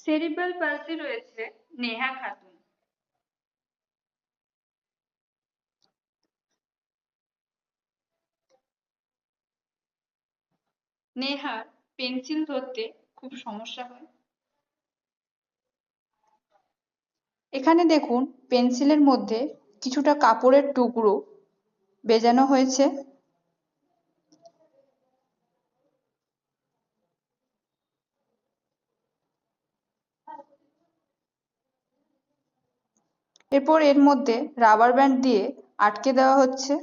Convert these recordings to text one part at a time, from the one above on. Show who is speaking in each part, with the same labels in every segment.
Speaker 1: Cerebral palsy রয়েছে নেহা খাতুন। নেহার pencil ধরতে খুব সমস্যা হয়। এখানে দেখুন পেন্সিলের মধ্যে কিছুটা কাপড়ের টুকরো বেজানো হয়েছে। এরপর এর মধ্যে রাবার ব্যান্ড দিয়ে আটকে দেওয়া হচ্ছে।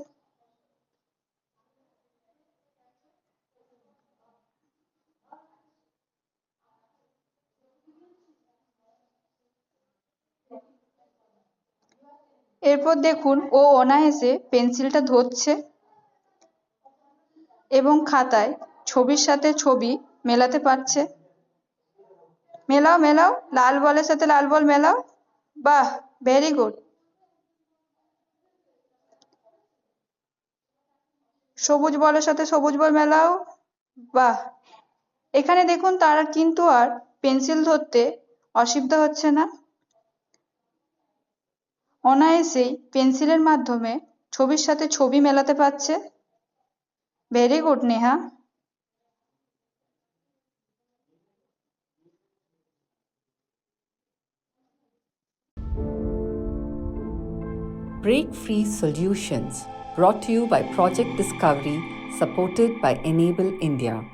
Speaker 1: এরপর দেখুন ও অনায়াসে পেন্সিলটা ধরছে এবং খাতায় ছবির সাথে ছবি মেলাতে পারছে। মেলাও মেলাও, লাল বলের সাথে লাল বল মেলাও। বাহ, ভেরি গুড। সবুজ বলের সাথে সবুজ বল মেলাও। বাহ। এখানে দেখুন তার কিন্তু আর পেন্সিল ধরতে অসুবিধা হচ্ছে না। অনায়াসেই পেন্সিলের মাধ্যমে ছবির সাথে ছবি মেলাতে পারছে। Very good Neha.
Speaker 2: Break-Free Solutions, brought to you by Project Discovery, supported by Enable India.